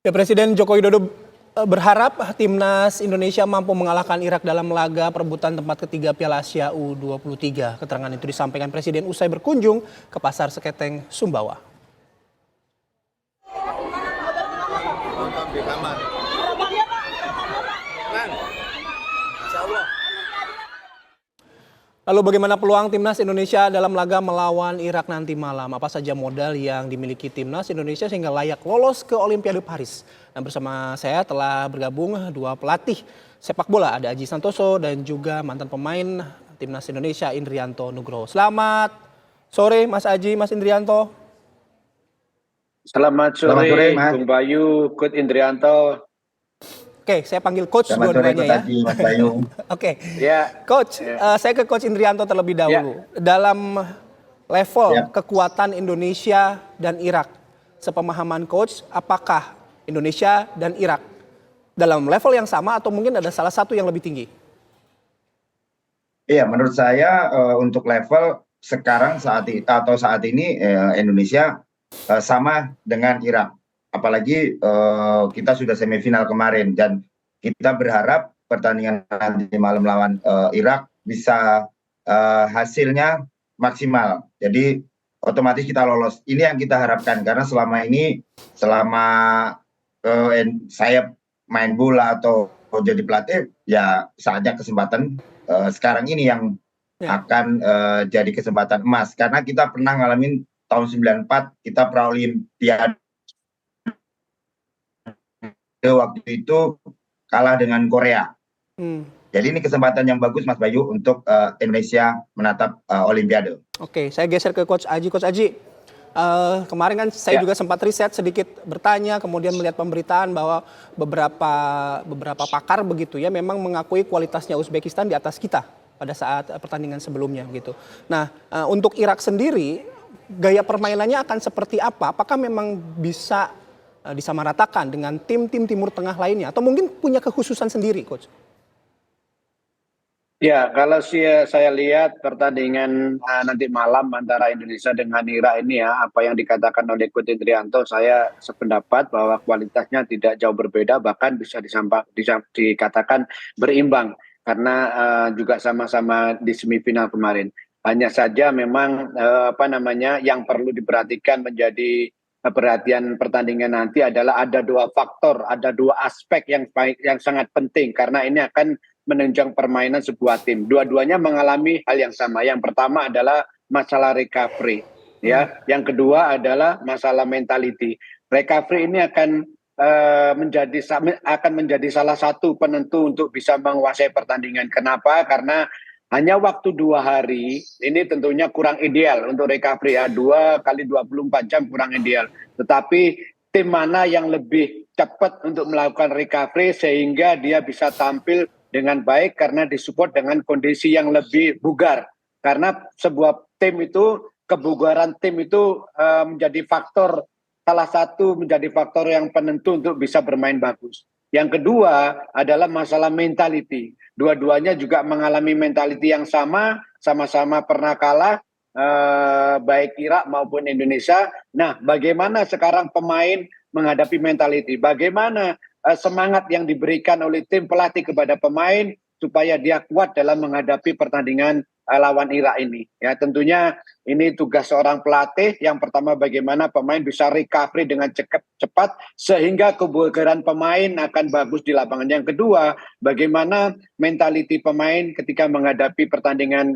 Ya, Presiden Joko Widodo berharap timnas Indonesia mampu mengalahkan Irak dalam laga perebutan tempat ketiga Piala Asia U23. Keterangan itu disampaikan Presiden usai berkunjung ke Pasar Seketeng, Sumbawa. Lalu bagaimana peluang timnas Indonesia dalam laga melawan Irak nanti malam? Apa saja modal yang dimiliki timnas Indonesia sehingga layak lolos ke Olimpiade Paris? Dan bersama saya telah bergabung dua pelatih sepak bola. Ada Aji Santoso dan juga mantan pemain timnas Indonesia Indrianto Nugroho. Selamat sore Mas Aji, Mas Indrianto. Selamat sore Bung Bayu, Coach Indrianto. Oke, saya panggil Coach dua-duanya ya. Mas Bayu. Oke, Coach, saya ke Coach Indrianto terlebih dahulu. Dalam level kekuatan Indonesia dan Irak, sepemahaman Coach, apakah Indonesia dan Irak dalam level yang sama atau mungkin ada salah satu yang lebih tinggi? Iya, menurut saya untuk level sekarang saat ini Indonesia sama dengan Irak. Apalagi kita sudah semifinal kemarin dan kita berharap pertandingan nanti malam lawan Irak bisa hasilnya maksimal. Jadi otomatis kita lolos. Ini yang kita harapkan karena selama saya main bola atau jadi pelatih, ya saatnya kesempatan sekarang ini yang akan jadi kesempatan emas. Karena kita pernah ngalamin tahun 94 kita Praolimpiade. Waktu itu kalah dengan Korea. Jadi ini kesempatan yang bagus Mas Bayu untuk Indonesia menatap Olimpiade. Oke, saya geser ke Coach Aji. Coach Aji, kemarin kan saya juga sempat riset sedikit bertanya, kemudian melihat pemberitaan bahwa beberapa pakar begitu ya memang mengakui kualitasnya Uzbekistan di atas kita pada saat pertandingan sebelumnya gitu. Nah, untuk Irak sendiri gaya permainannya akan seperti apa? Apakah memang bisa disamaratakan dengan tim-tim Timur Tengah lainnya atau mungkin punya kekhususan sendiri, Coach? Ya, kalau saya lihat pertandingan nanti malam antara Indonesia dengan Irak ini ya, apa yang dikatakan oleh Coach Indrianto, saya sependapat bahwa kualitasnya tidak jauh berbeda, bahkan bisa dikatakan berimbang karena juga sama-sama di semifinal kemarin. Hanya saja memang yang perlu diperhatikan menjadi perhatian pertandingan nanti adalah ada dua faktor, ada dua aspek yang sangat penting karena ini akan menunjang permainan sebuah tim. Dua-duanya mengalami hal yang sama. Yang pertama adalah masalah recovery, ya. Yang kedua adalah masalah mentality. Recovery ini akan menjadi salah satu penentu untuk bisa menguasai pertandingan. Kenapa? Karena hanya waktu 2 hari, ini tentunya kurang ideal untuk recovery ya, 2 kali 24 jam kurang ideal. Tetapi tim mana yang lebih cepat untuk melakukan recovery sehingga dia bisa tampil dengan baik karena disupport dengan kondisi yang lebih bugar. Karena sebuah tim itu, kebugaran tim itu salah satu menjadi faktor yang penentu untuk bisa bermain bagus. Yang kedua adalah masalah mentality. Dua-duanya juga mengalami mentality yang sama-sama pernah kalah, baik Irak maupun Indonesia. Nah, bagaimana sekarang pemain menghadapi mentality? Bagaimana semangat yang diberikan oleh tim pelatih kepada pemain supaya dia kuat dalam menghadapi pertandingan lawan Irak ini. Ya, tentunya ini tugas seorang pelatih. Yang pertama bagaimana pemain bisa recovery dengan cepat sehingga kebugaran pemain akan bagus di lapangan. Yang kedua, bagaimana mentality pemain ketika menghadapi pertandingan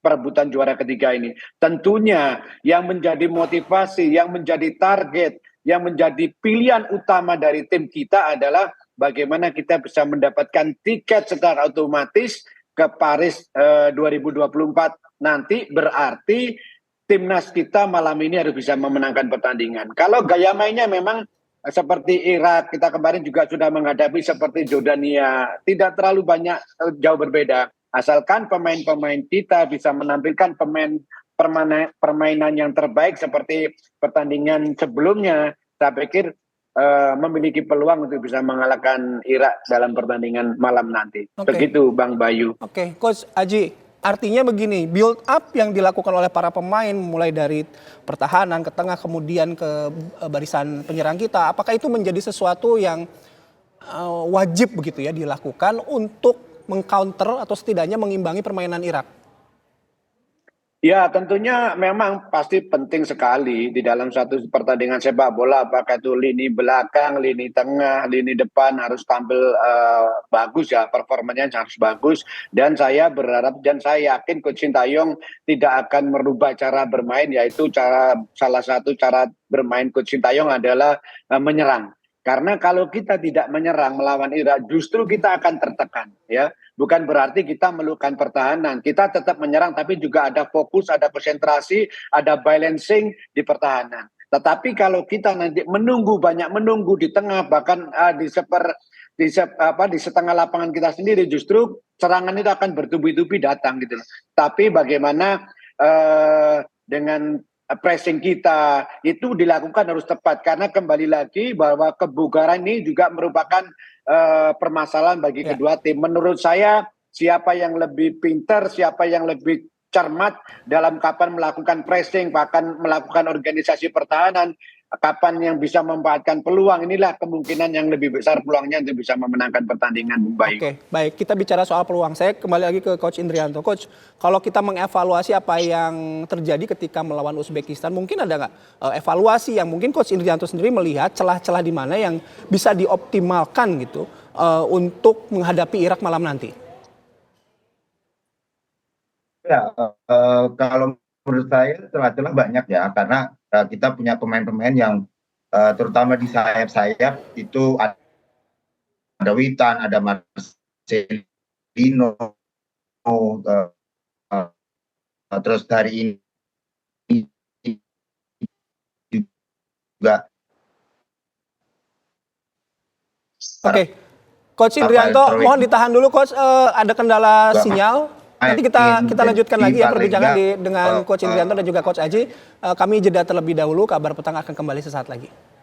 perebutan juara ketiga ini. Tentunya yang menjadi motivasi, yang menjadi target, yang menjadi pilihan utama dari tim kita adalah bagaimana kita bisa mendapatkan tiket secara otomatis ke Paris 2024 nanti. Berarti timnas kita malam ini harus bisa memenangkan pertandingan. Kalau gaya mainnya memang seperti Irak, kita kemarin juga sudah menghadapi seperti Jordania, tidak terlalu banyak jauh berbeda. Asalkan pemain-pemain kita bisa menampilkan permainan yang terbaik seperti pertandingan sebelumnya, saya pikir memiliki peluang untuk bisa mengalahkan Irak dalam pertandingan malam nanti. Begitu Bang Bayu. Oke, Coach Aji, Artinya begini, build up yang dilakukan oleh para pemain mulai dari pertahanan ke tengah kemudian ke barisan penyerang kita, apakah itu menjadi sesuatu yang wajib begitu ya dilakukan untuk mengcounter atau setidaknya mengimbangi permainan Irak? Ya, tentunya memang pasti penting sekali di dalam satu pertandingan sepak bola, apakah itu lini belakang, lini tengah, lini depan harus tampil bagus ya, performanya harus bagus. Dan saya berharap dan saya yakin Coach Sintayong tidak akan merubah cara bermain, yaitu salah satu cara bermain Coach Sintayong adalah menyerang. Karena kalau kita tidak menyerang melawan Irak, justru kita akan tertekan, ya. Bukan berarti kita melukan pertahanan, kita tetap menyerang, tapi juga ada fokus, ada konsentrasi, ada balancing di pertahanan. Tetapi kalau kita nanti banyak menunggu di tengah, bahkan di setengah lapangan kita sendiri, justru serangan itu akan bertubi-tubi datang gitu. Tapi bagaimana dengan pressing kita itu dilakukan harus tepat, karena kembali lagi bahwa kebugaran ini juga merupakan permasalahan bagi kedua tim. Menurut saya siapa yang lebih pintar, siapa yang lebih cermat dalam kapan melakukan pressing, bahkan melakukan organisasi pertahanan, kapan yang bisa memanfaatkan peluang, inilah kemungkinan yang lebih besar peluangnya untuk bisa memenangkan pertandingan. Baik. Oke, baik. Kita bicara soal peluang. Saya kembali lagi ke Coach Indrianto. Coach, kalau kita mengevaluasi apa yang terjadi ketika melawan Uzbekistan, mungkin ada nggak evaluasi yang mungkin Coach Indrianto sendiri melihat celah-celah di mana yang bisa dioptimalkan gitu untuk menghadapi Irak malam nanti? Ya, kalau menurut saya celah-celah banyak ya, karena kita punya pemain-pemain yang terutama di sayap-sayap itu ada Witan, ada Marcelino, terus hari ini juga. Oke, Coach Indrianto, mohon ditahan dulu Coach, ada kendala sinyal. Nanti kita lanjutkan lagi ya perbincangan dengan Coach Indrianto dan juga Coach Aji. Kami jeda terlebih dahulu, Kabar Petang akan kembali sesaat lagi.